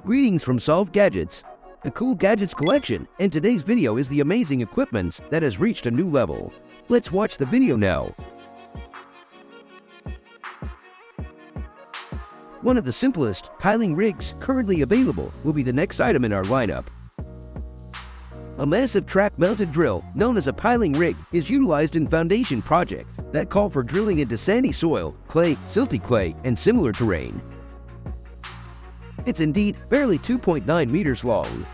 Greetings from Solved Gadgets, the cool gadgets collection, and today's video is the amazing equipment that has reached a new level. Let's watch the video now. One of the simplest piling rigs currently available will be the next item in our lineup. A massive track-mounted drill, known as a piling rig, is utilized in foundation projects that call for drilling into sandy soil, clay, silty clay, and similar terrain. It's indeed barely 2.9 meters long.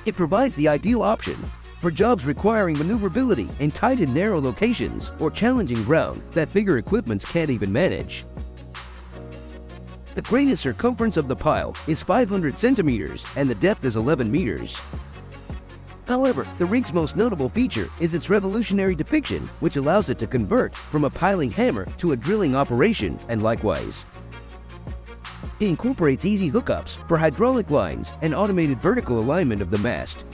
It provides the ideal option for jobs requiring maneuverability in tight and narrow locations or challenging ground that bigger equipments can't even manage. The greatest circumference of the pile is 500 centimeters and the depth is 11 meters. However, the rig's most notable feature is its revolutionary depiction, which allows it to convert from a piling hammer to a drilling operation and likewise. It incorporates easy hookups for hydraulic lines and automated vertical alignment of the mast.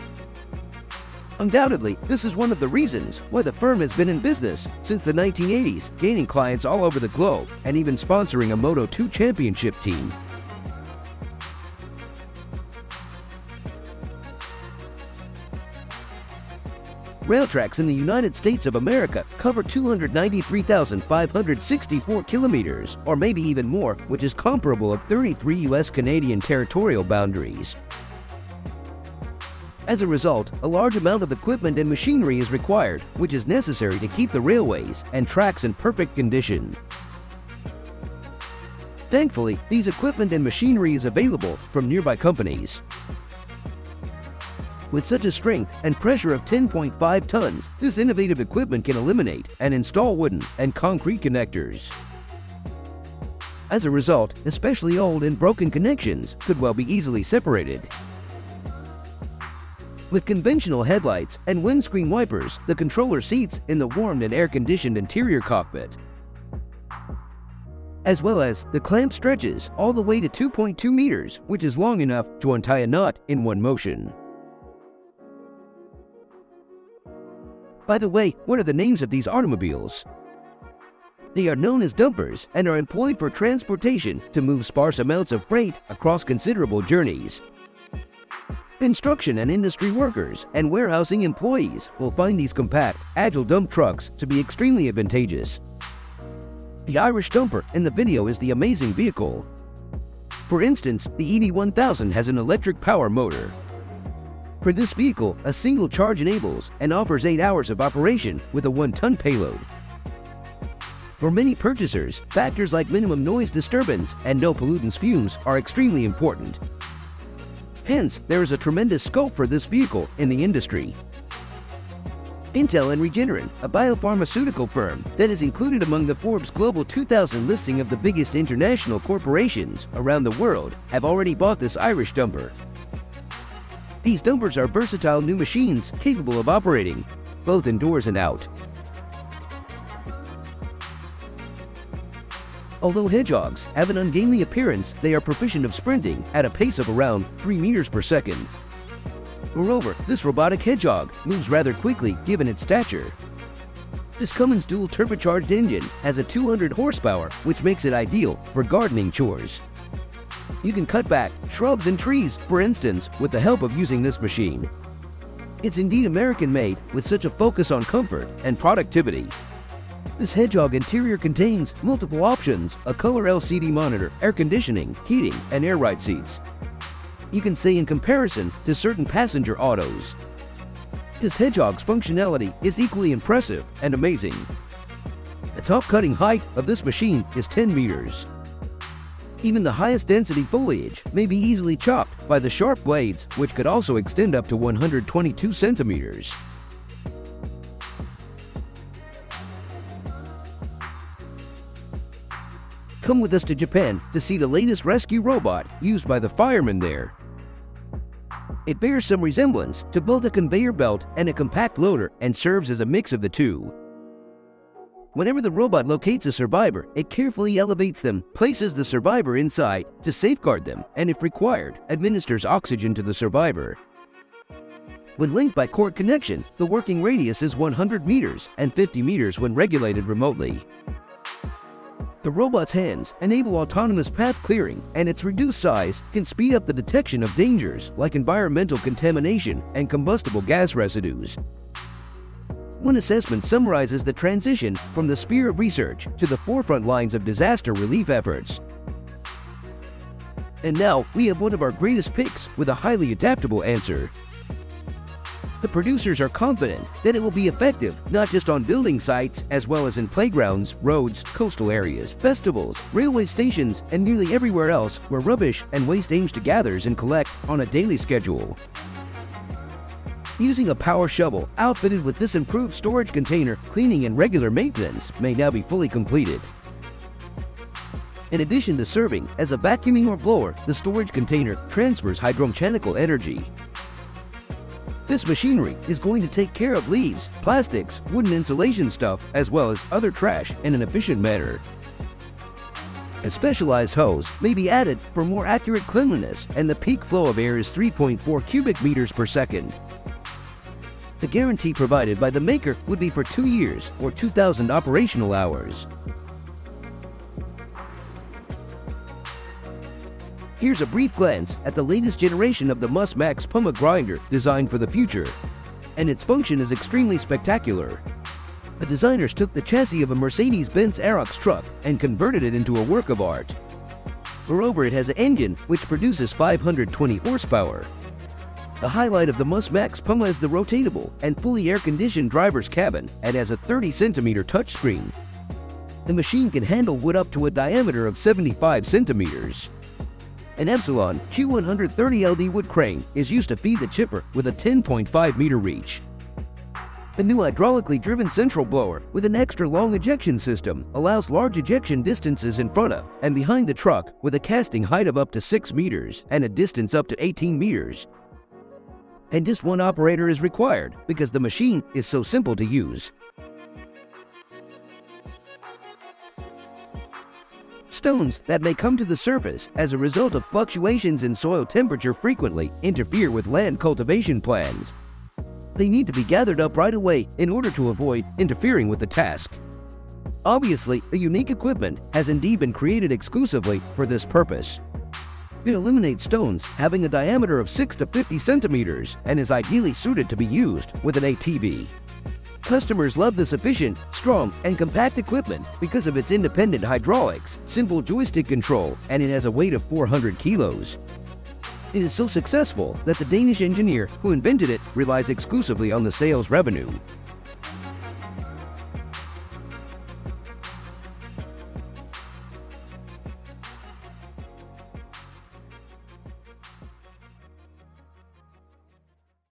Undoubtedly, this is one of the reasons why the firm has been in business since the 1980s, gaining clients all over the globe and even sponsoring a Moto2 championship team. Rail tracks in the United States of America cover 293,564 kilometers, or maybe even more, which is comparable of 33 US-Canadian territorial boundaries. As a result, a large amount of equipment and machinery is required, which is necessary to keep the railways and tracks in perfect condition. Thankfully, these equipment and machinery is available from nearby companies. With such a strength and pressure of 10.5 tons, this innovative equipment can eliminate and install wooden and concrete connectors. As a result, especially old and broken connections could well be easily separated. With conventional headlights and windscreen wipers, the controller seats in the warmed and air-conditioned interior cockpit, as well as the clamp stretches all the way to 2.2 meters, which is long enough to untie a knot in one motion. By the way, what are the names of these automobiles? They are known as dumpers and are employed for transportation to move sparse amounts of freight across considerable journeys. Construction and industry workers and warehousing employees will find these compact, agile dump trucks to be extremely advantageous. The Irish dumper in the video is the amazing vehicle. For instance, the ED1000 has an electric power motor. For this vehicle, a single charge enables and offers 8 hours of operation with a 1-ton payload. For many purchasers, factors like minimum noise disturbance and no pollutants fumes are extremely important. Hence, there is a tremendous scope for this vehicle in the industry. Intel and Regeneron, a biopharmaceutical firm that is included among the Forbes Global 2000 listing of the biggest international corporations around the world, have already bought this Irish dumper. These dumpers are versatile new machines capable of operating both indoors and out. Although hedgehogs have an ungainly appearance, they are proficient of sprinting at a pace of around 3 meters per second. Moreover, this robotic hedgehog moves rather quickly given its stature. This Cummins dual turbocharged engine has a 200 horsepower, which makes it ideal for gardening chores. You can cut back shrubs and trees, for instance, with the help of using this machine. It's indeed American-made with such a focus on comfort and productivity. This hedgehog interior contains multiple options, a color LCD monitor, air conditioning, heating, and air ride seats. You can say in comparison to certain passenger autos. This hedgehog's functionality is equally impressive and amazing. The top cutting height of this machine is 10 meters. Even the highest density foliage may be easily chopped by the sharp blades, which could also extend up to 122 centimeters. Come with us to Japan to see the latest rescue robot used by the firemen there. It bears some resemblance to both a conveyor belt and a compact loader and serves as a mix of the two. Whenever the robot locates a survivor, it carefully elevates them, places the survivor inside to safeguard them, and if required, administers oxygen to the survivor. When linked by cord connection, the working radius is 100 meters and 50 meters when regulated remotely. The robot's hands enable autonomous path clearing, and its reduced size can speed up the detection of dangers like environmental contamination and combustible gas residues. One assessment summarizes the transition from the sphere of research to the forefront lines of disaster relief efforts. And now we have one of our greatest picks with a highly adaptable answer. The producers are confident that it will be effective not just on building sites as well as in playgrounds, roads, coastal areas, festivals, railway stations, and nearly everywhere else where rubbish and waste aims to gather and collect on a daily schedule. Using a power shovel outfitted with this improved storage container, cleaning and regular maintenance may now be fully completed. In addition to serving as a vacuuming or blower, the storage container transfers hydromechanical energy. This machinery is going to take care of leaves, plastics, wooden insulation stuff, as well as other trash in an efficient manner. A specialized hose may be added for more accurate cleanliness, and the peak flow of air is 3.4 cubic meters per second. The guarantee provided by the maker would be for 2 years or 2,000 operational hours. Here's a brief glance at the latest generation of the MUS-MAX PuMMA grinder designed for the future, and its function is extremely spectacular. The designers took the chassis of a Mercedes-Benz Aerox truck and converted it into a work of art. Moreover, it has an engine which produces 520 horsepower. The highlight of the MUS-MAX PuMMA is the rotatable and fully air-conditioned driver's cabin and has a 30-centimeter touchscreen. The machine can handle wood up to a diameter of 75 centimeters. An Epsilon Q130LD wood crane is used to feed the chipper with a 10.5-meter reach. The new hydraulically driven central blower with an extra long ejection system allows large ejection distances in front of and behind the truck with a casting height of up to 6 meters and a distance up to 18 meters. And just one operator is required because the machine is so simple to use. Stones that may come to the surface as a result of fluctuations in soil temperature frequently interfere with land cultivation plans. They need to be gathered up right away in order to avoid interfering with the task. Obviously, the unique equipment has indeed been created exclusively for this purpose. It eliminates stones having a diameter of 6 to 50 centimeters and is ideally suited to be used with an ATV. Customers love this efficient, strong, and compact equipment because of its independent hydraulics, simple joystick control, and it has a weight of 400 kilos. It is so successful that the Danish engineer who invented it relies exclusively on the sales revenue.